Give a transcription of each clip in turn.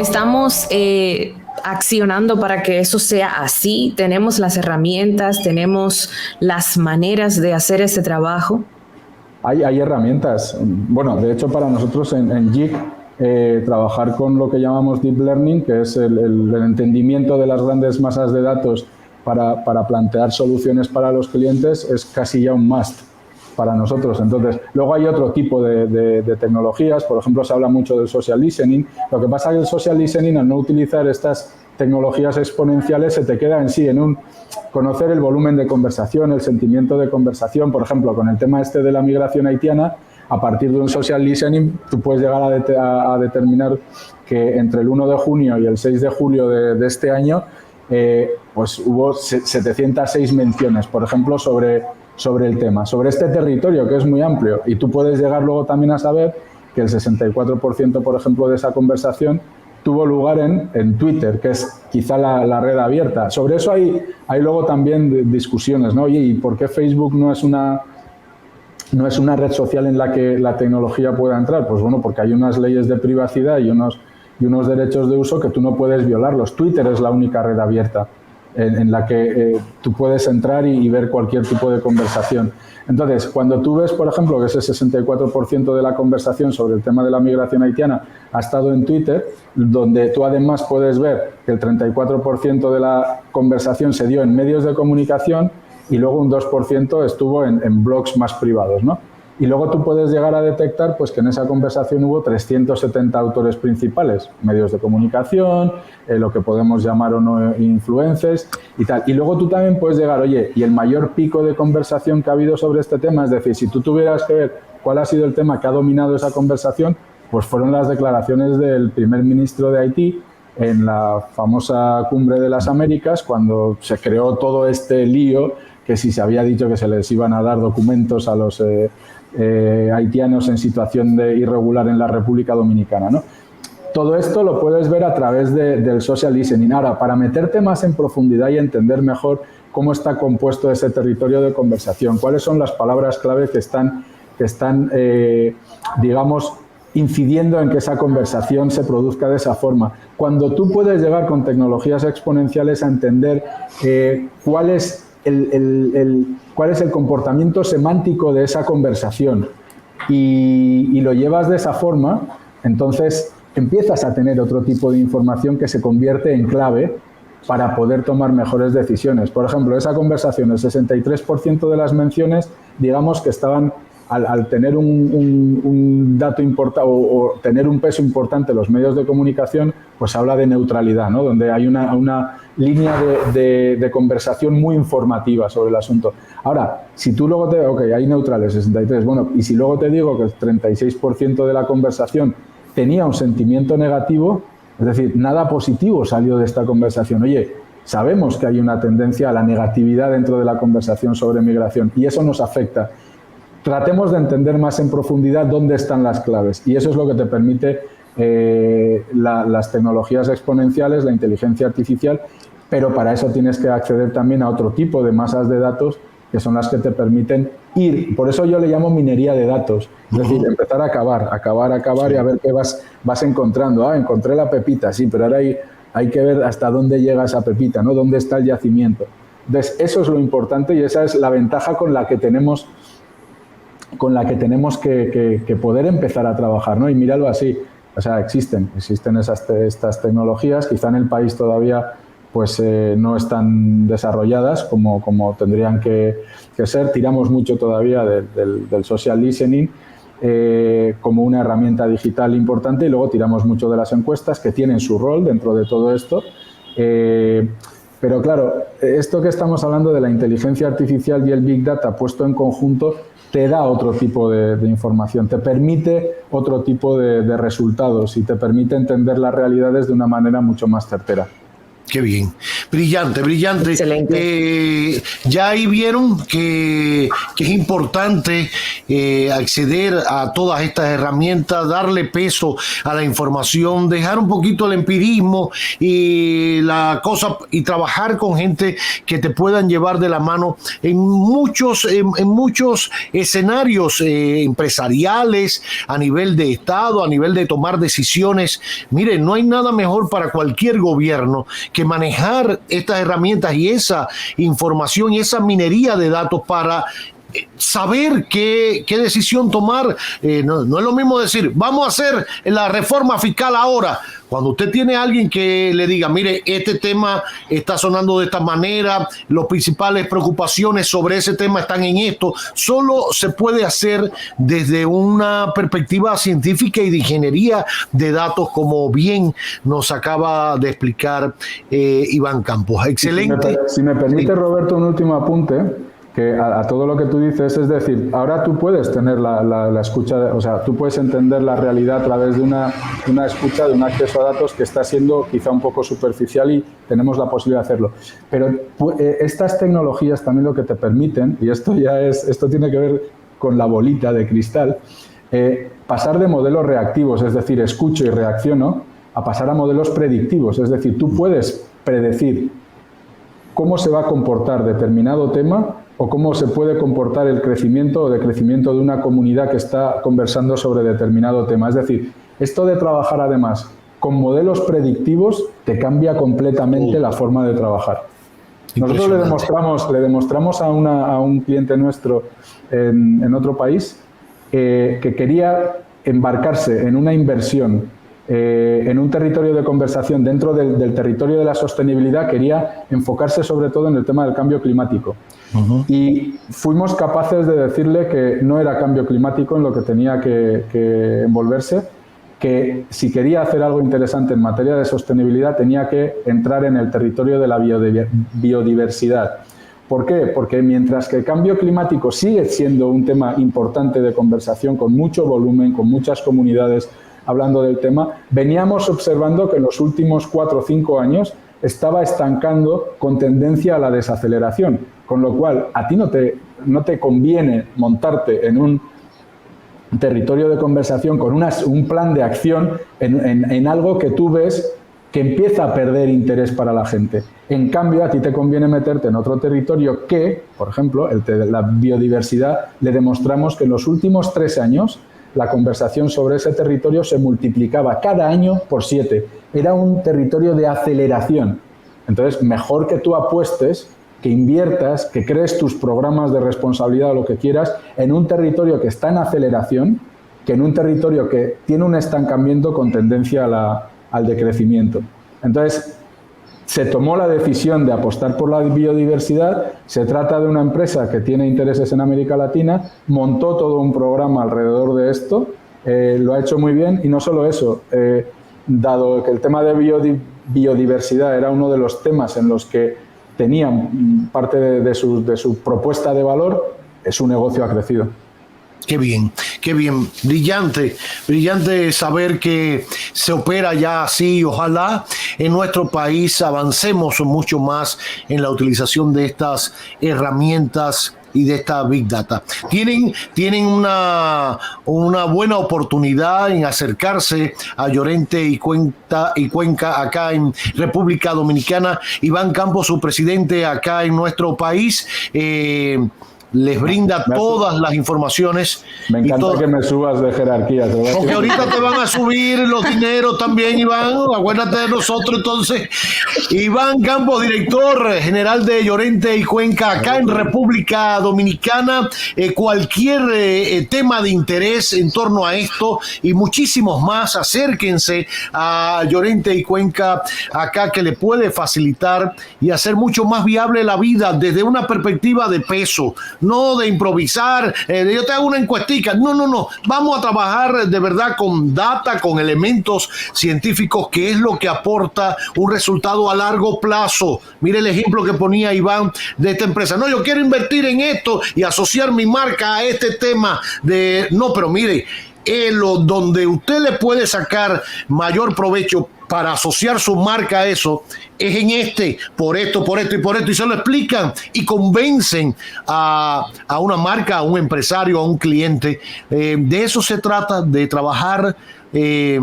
estamos accionando para que eso sea así. Tenemos las herramientas, tenemos las maneras de hacer este trabajo. Hay herramientas. Bueno, de hecho, para nosotros en JIC, trabajar con lo que llamamos Deep Learning, que es el entendimiento de las grandes masas de datos para plantear soluciones para los clientes, es casi ya un must para nosotros. Entonces, luego hay otro tipo de tecnologías. Por ejemplo, se habla mucho del social listening. Lo que pasa es que el social listening, al no utilizar estas tecnologías exponenciales, se te queda en sí en conocer el volumen de conversación, el sentimiento de conversación. Por ejemplo, con el tema este de la migración haitiana, a partir de un social listening, tú puedes llegar a determinar que entre el 1 de junio y el 6 de julio de este año, pues hubo 706 menciones, por ejemplo, sobre el tema, sobre este territorio que es muy amplio. Y tú puedes llegar luego también a saber que el 64%, por ejemplo, de esa conversación tuvo lugar en Twitter, que es quizá la red abierta. Sobre eso hay luego también discusiones, ¿no? Oye, ¿y por qué Facebook no es una red social en la que la tecnología pueda entrar? Pues bueno, porque hay unas leyes de privacidad y unos derechos de uso que tú no puedes violarlos. Twitter es la única red abierta en la que tú puedes entrar y ver cualquier tipo de conversación. Entonces, cuando tú ves, por ejemplo, que ese 64% de la conversación sobre el tema de la migración haitiana ha estado en Twitter, donde tú además puedes ver que el 34% de la conversación se dio en medios de comunicación y luego un 2% estuvo en blogs más privados, ¿no? Y luego tú puedes llegar a detectar pues, que en esa conversación hubo 370 autores principales, medios de comunicación, lo que podemos llamar o no influencers y tal. Y luego tú también puedes llegar, oye, y el mayor pico de conversación que ha habido sobre este tema, es decir, si tú tuvieras que ver cuál ha sido el tema que ha dominado esa conversación, pues fueron las declaraciones del primer ministro de Haití en la famosa Cumbre de las Américas, cuando se creó todo este lío, que si se había dicho que se les iban a dar documentos a los haitianos en situación de irregular en la República Dominicana, ¿no? Todo esto lo puedes ver a través del social listening. Ahora, para meterte más en profundidad y entender mejor cómo está compuesto ese territorio de conversación, cuáles son las palabras clave que están digamos, incidiendo en que esa conversación se produzca de esa forma. Cuando tú puedes llegar con tecnologías exponenciales a entender cuál es el comportamiento semántico de esa conversación y lo llevas de esa forma, entonces empiezas a tener otro tipo de información que se convierte en clave para poder tomar mejores decisiones. Por ejemplo, esa conversación, el 63% de las menciones, digamos que estaban, al tener un dato importante o tener un peso importante en los medios de comunicación, pues habla de neutralidad, ¿no? Donde hay una línea de conversación muy informativa sobre el asunto. Ahora, si tú luego hay neutrales, 63, bueno, y si luego te digo que el 36% de la conversación tenía un sentimiento negativo, es decir, nada positivo salió de esta conversación. Oye, sabemos que hay una tendencia a la negatividad dentro de la conversación sobre migración y eso nos afecta. Tratemos de entender más en profundidad dónde están las claves y eso es lo que te permite las tecnologías exponenciales, la inteligencia artificial, pero para eso tienes que acceder también a otro tipo de masas de datos que son las que te permiten ir. Por eso yo le llamo minería de datos, es decir, empezar a acabar y a ver qué vas encontrando. Ah, encontré la pepita, sí, pero ahora hay que ver hasta dónde llega esa pepita, ¿no? Dónde está el yacimiento. Entonces, eso es lo importante y esa es la ventaja con la que tenemos que poder empezar a trabajar, ¿no? Y míralo así, o sea, existen estas tecnologías, quizá en el país todavía pues no están desarrolladas como tendrían que ser. Tiramos mucho todavía del social listening como una herramienta digital importante y luego tiramos mucho de las encuestas que tienen su rol dentro de todo esto. Pero claro, esto que estamos hablando de la inteligencia artificial y el Big Data puesto en conjunto te da otro tipo de información, te permite otro tipo de resultados y te permite entender las realidades de una manera mucho más certera. Qué bien, brillante, brillante. Excelente. Ya ahí vieron que es importante acceder a todas estas herramientas, darle peso a la información, dejar un poquito el empirismo y la cosa y trabajar con gente que te puedan llevar de la mano en muchos escenarios empresariales, a nivel de Estado, a nivel de tomar decisiones. Miren, no hay nada mejor para cualquier gobierno que manejar estas herramientas y esa información y esa minería de datos para saber qué decisión tomar. No es lo mismo decir, vamos a hacer la reforma fiscal ahora, cuando usted tiene a alguien que le diga, mire, este tema está sonando de esta manera, las principales preocupaciones sobre ese tema están en esto. Solo se puede hacer desde una perspectiva científica y de ingeniería de datos, como bien nos acaba de explicar Iván Campos. Excelente. Si me permite, Roberto, un último apunte. Que a todo lo que tú dices, es decir, ahora tú puedes tener la escucha, o sea, tú puedes entender la realidad a través de una escucha, de un acceso a datos que está siendo quizá un poco superficial y tenemos la posibilidad de hacerlo. Pero estas tecnologías también lo que te permiten, y esto tiene que ver con la bolita de cristal, pasar de modelos reactivos, es decir, escucho y reacciono, a pasar a modelos predictivos, es decir, tú puedes predecir cómo se va a comportar determinado tema o cómo se puede comportar el crecimiento o decrecimiento de una comunidad que está conversando sobre determinado tema. Es decir, esto de trabajar además con modelos predictivos te cambia completamente la forma de trabajar. Nosotros le demostramos a un cliente nuestro en otro país que quería embarcarse en una inversión en un territorio de conversación dentro del territorio de la sostenibilidad. Quería enfocarse sobre todo en el tema del cambio climático. Y fuimos capaces de decirle que no era cambio climático en lo que tenía que envolverse, que si quería hacer algo interesante en materia de sostenibilidad tenía que entrar en el territorio de la biodiversidad. ¿Por qué? Porque mientras que el cambio climático sigue siendo un tema importante de conversación, con mucho volumen, con muchas comunidades hablando del tema, veníamos observando que en los últimos 4 o 5 años estaba estancando con tendencia a la desaceleración, con lo cual a ti no te conviene montarte en un territorio de conversación con un plan de acción en algo que tú ves que empieza a perder interés para la gente. En cambio, a ti te conviene meterte en otro territorio que, por ejemplo, el de la biodiversidad, le demostramos que en los últimos 3 años la conversación sobre ese territorio se multiplicaba cada año por 7. Era un territorio de aceleración. Entonces, mejor que tú apuestes, que inviertas, que crees tus programas de responsabilidad o lo que quieras en un territorio que está en aceleración, que en un territorio que tiene un estancamiento con tendencia al decrecimiento. Entonces, se tomó la decisión de apostar por la biodiversidad. Se trata de una empresa que tiene intereses en América Latina, montó todo un programa alrededor de esto, lo ha hecho muy bien, y no solo eso, dado que el tema de biodiversidad era uno de los temas en los que tenían parte de su propuesta de valor, su negocio ha crecido. Qué bien, brillante saber que se opera ya así. Ojalá en nuestro país avancemos mucho más en la utilización de estas herramientas y de esta Big Data. Tienen una buena oportunidad en acercarse a Llorente y Cuenca acá en República Dominicana. Iván Campos, su presidente acá en nuestro país, les brinda todas las informaciones. Me encanta que me subas de jerarquía. Porque ahorita te van a subir los dineros también, Iván. Acuérdate de nosotros, entonces. Iván Campos, director general de Llorente y Cuenca, acá en República Dominicana. Cualquier tema de interés en torno a esto y muchísimos más, acérquense a Llorente y Cuenca acá, que le puede facilitar y hacer mucho más viable la vida desde una perspectiva de peso. No de improvisar, yo te hago una encuestica. No. Vamos a trabajar de verdad con data, con elementos científicos, que es lo que aporta un resultado a largo plazo. Mire el ejemplo que ponía Iván de esta empresa. No, yo quiero invertir en esto y asociar mi marca a este tema de... No, pero mire, donde usted le puede sacar mayor provecho para asociar su marca a eso, es en por esto y por esto, y se lo explican y convencen a una marca, a un empresario, a un cliente. De eso se trata, de trabajar de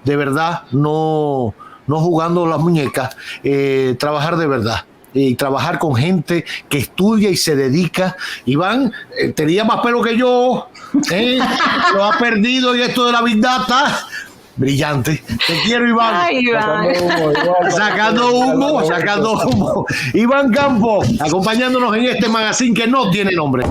verdad, no jugando las muñecas, trabajar de verdad. Y trabajar con gente que estudia y se dedica. Iván tenía más pelo que yo, lo ha perdido, y esto de la Big Data, brillante. Te quiero, Iván. Ay, Iván. Sacando humo. Iván Campos, acompañándonos en este magazine que no tiene nombre.